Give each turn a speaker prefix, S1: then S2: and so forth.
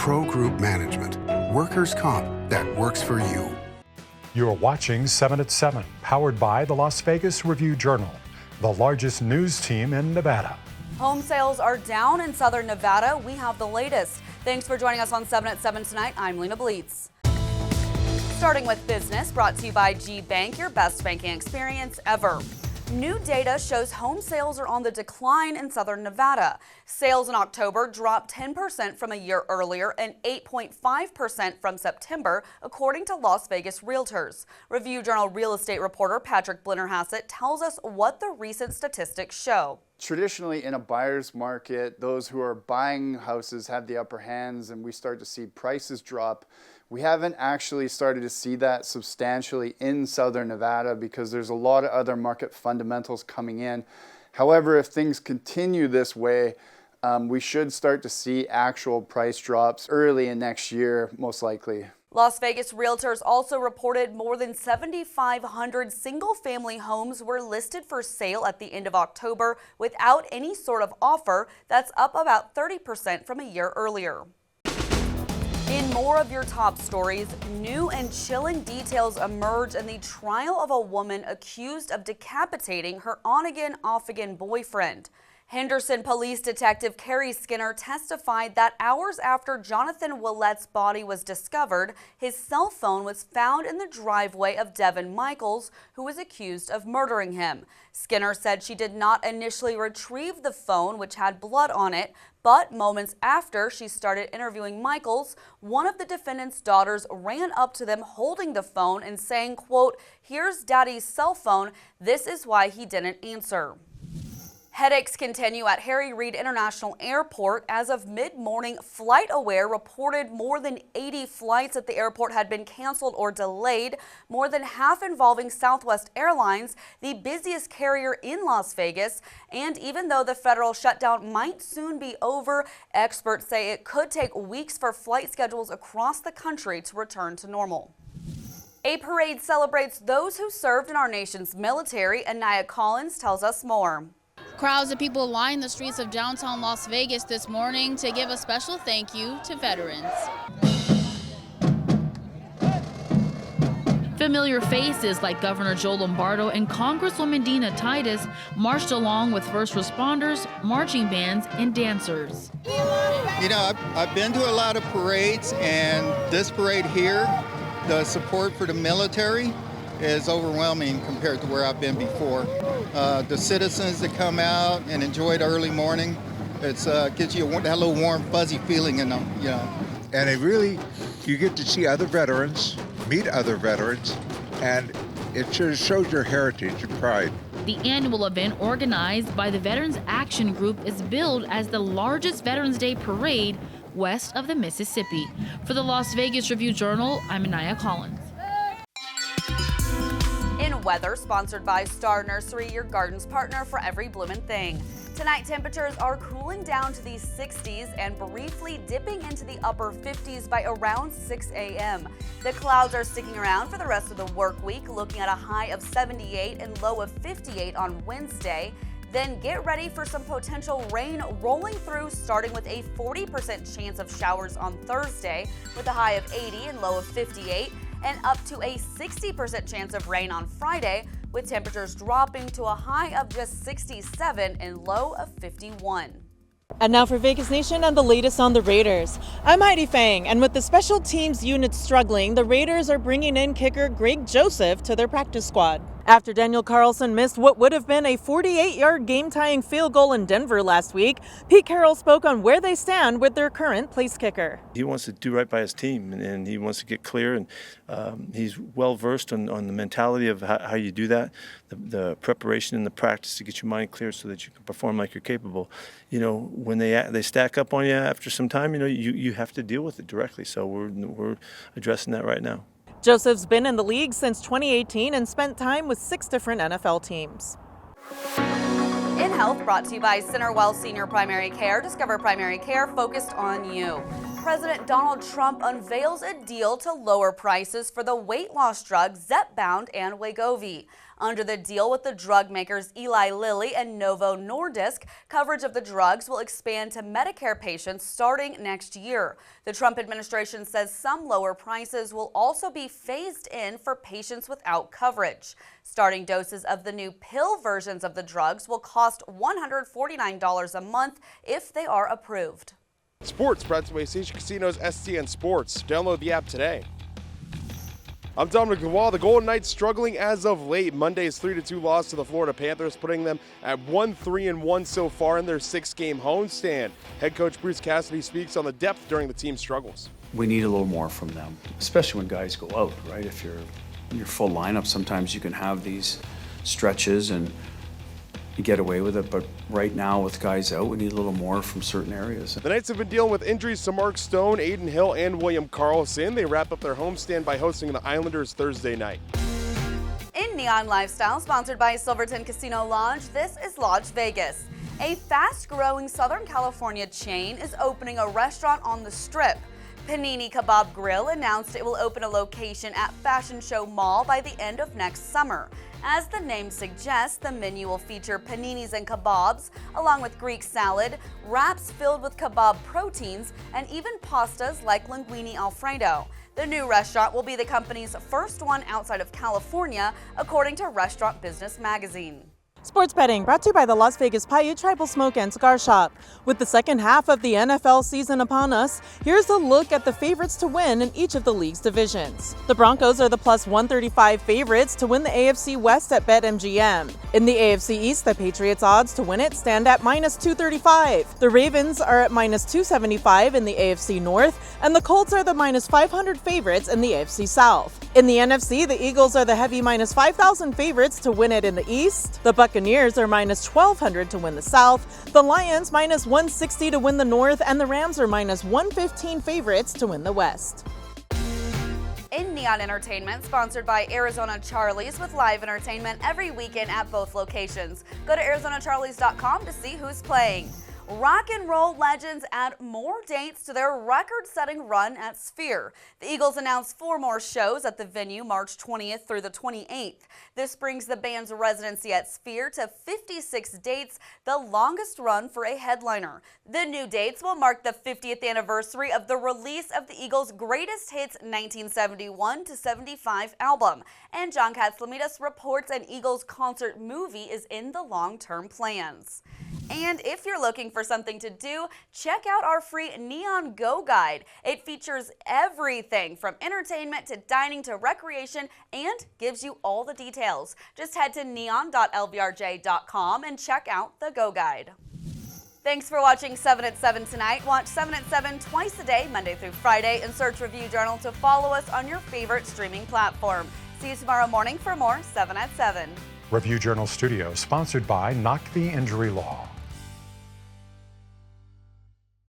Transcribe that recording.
S1: Pro Group Management. Workers' comp that works for you.
S2: You're watching 7 at 7, powered by the Las Vegas Review-Journal, the largest news team in Nevada.
S3: Home sales are down in southern Nevada. We have the latest. Thanks for joining us on 7 at 7 tonight. I'm Lena Bleets. Starting with business, brought to you by G Bank, your best banking experience ever. New data shows home sales are on the decline in southern Nevada. Sales in October dropped 10% from a year earlier and 8.5% from September, according to Las Vegas Realtors. Review-Journal real estate reporter Patrick Blennerhassett tells us what the recent statistics show.
S4: Traditionally, in a buyer's market, those who are buying houses have the upper hands and we start to see prices drop. We haven't actually started to see that substantially in southern Nevada because there's a lot of other market fundamentals coming in. However, if things continue this way, we should start to see actual price drops early in next year, most likely.
S3: Las Vegas Realtors also reported more than 7,500 single-family homes were listed for sale at the end of October without any sort of offer. That's up about 30% from a year earlier. In more of your top stories, new and chilling details emerge in the trial of a woman accused of decapitating her on-again, off-again boyfriend. Henderson Police Detective Carrie Skinner testified that hours after Jonathan Willette's body was discovered, his cell phone was found in the driveway of Devin Michaels, who was accused of murdering him. Skinner said she did not initially retrieve the phone, which had blood on it, but moments after she started interviewing Michaels, one of the defendant's daughters ran up to them holding the phone and saying, quote, "Here's Daddy's cell phone. This is why he didn't answer." Headaches continue at Harry Reid International Airport. As of mid-morning, FlightAware reported more than 80 flights at the airport had been canceled or delayed, more than half involving Southwest Airlines, the busiest carrier in Las Vegas. And even though the federal shutdown might soon be over, experts say it could take weeks for flight schedules across the country to return to normal. A parade celebrates those who served in our nation's military, and Nia Collins tells us more.
S5: Crowds of people lined the streets of downtown Las Vegas this morning to give a special thank you to veterans. Familiar faces like Governor Joe Lombardo and Congresswoman Dina Titus marched along with first responders, marching bands, and dancers.
S6: You know, I've been to a lot of parades, and this parade here, the support for the military is overwhelming compared to where I've been before. The citizens that come out and enjoy the early morning, it gives you that little warm, fuzzy feeling in them, you know.
S7: And you get to see other veterans, meet other veterans, and it just shows your heritage and pride.
S5: The annual event, organized by the Veterans Action Group, is billed as the largest Veterans Day parade west of the Mississippi. For the Las Vegas Review-Journal, I'm Nia Collins.
S3: Weather, sponsored by Star Nursery, your garden's partner for every bloomin' thing. Tonight, temperatures are cooling down to the 60s and briefly dipping into the upper 50s by around 6 a.m. The clouds are sticking around for the rest of the work week, looking at a high of 78 and low of 58 on Wednesday. Then get ready for some potential rain rolling through, starting with a 40% chance of showers on Thursday, with a high of 80 and low of 58. And up to a 60% chance of rain on Friday, with temperatures dropping to a high of just 67 and low of 51.
S8: And now for Vegas Nation and the latest on the Raiders. I'm Heidi Fang, and with the special teams unit struggling, the Raiders are bringing in kicker Greg Joseph to their practice squad. After Daniel Carlson missed what would have been a 48-yard game-tying field goal in Denver last week, Pete Carroll spoke on where they stand with their current place kicker.
S9: He wants to do right by his team, and he wants to get clear, and he's well-versed on the mentality of how you do that, the preparation and the practice to get your mind clear so that you can perform like you're capable. You know, when they stack up on you after some time, you know, you have to deal with it directly. So we're addressing that right now.
S8: Joseph's been in the league since 2018 and spent time with 6 different NFL teams.
S3: In Health, brought to you by Centerwell Senior Primary Care. Discover primary care focused on you. President Donald Trump unveils a deal to lower prices for the weight loss drugs Zepbound and Wegovy. Under the deal with the drug makers Eli Lilly and Novo Nordisk, coverage of the drugs will expand to Medicare patients starting next year. The Trump administration says some lower prices will also be phased in for patients without coverage. Starting doses of the new pill versions of the drugs will cost $149 a month if they are approved.
S10: Sports brought to you by Station Casinos STN Sports. Download the app today. I'm Dominic Duval. The Golden Knights struggling as of late. Monday's 3-2 loss to the Florida Panthers, putting them at 1-3-1 so far in their 6-game homestand. Head coach Bruce Cassidy speaks on the depth during the team's struggles.
S11: We need a little more from them, especially when guys go out, right? If you're in your full lineup, sometimes you can have these stretches and you get away with it, but right now with guys out, we need a little more from certain areas.
S10: The Knights have been dealing with injuries to Mark Stone, Aiden Hill, and William Karlsson. They wrap up their homestand by hosting the Islanders Thursday night.
S3: In Neon Lifestyle, sponsored by Silverton Casino Lodge, this is Lodge Vegas. A fast-growing Southern California chain is opening a restaurant on the Strip. Panini Kebab Grill announced it will open a location at Fashion Show Mall by the end of next summer. As the name suggests, the menu will feature paninis and kebabs, along with Greek salad, wraps filled with kebab proteins, and even pastas like linguine alfredo. The new restaurant will be the company's first one outside of California, according to Restaurant Business Magazine.
S8: Sports betting brought to you by the Las Vegas Paiute Tribal Smoke and Cigar Shop. With the second half of the NFL season upon us, here's a look at the favorites to win in each of the league's divisions. The Broncos are the plus 135 favorites to win the AFC West at BetMGM. In the AFC East, the Patriots' odds to win it stand at minus 235. The Ravens are at minus 275 in the AFC North, and the Colts are the minus 500 favorites in the AFC South. In the NFC, the Eagles are the heavy minus 5,000 favorites to win it in the East. The Buccaneers are minus 1,200 to win the South. The Lions minus 160 to win the North, and the Rams are minus 115 favorites to win the West.
S3: In Neon Entertainment, sponsored by Arizona Charlie's, with live entertainment every weekend at both locations. Go to ArizonaCharlies.com to see who's playing. Rock and roll legends add more dates to their record-setting run at Sphere. The Eagles announced 4 more shows at the venue March 20th through the 28th. This brings the band's residency at Sphere to 56 dates, the longest run for a headliner. The new dates will mark the 50th anniversary of the release of the Eagles' Greatest Hits 1971 to 75 album. And John Katzlamidas reports an Eagles concert movie is in the long-term plans. And if you're looking for something to do, check out our free Neon Go Guide. It features everything from entertainment to dining to recreation and gives you all the details. Just head to neon.lvrj.com and check out the Go Guide. Thanks for watching 7 at 7 tonight. Watch 7 at 7 twice a day, Monday through Friday, and search Review Journal to follow us on your favorite streaming platform. See you tomorrow morning for more 7 at 7.
S2: Review Journal Studio, sponsored by Knock the Injury Law.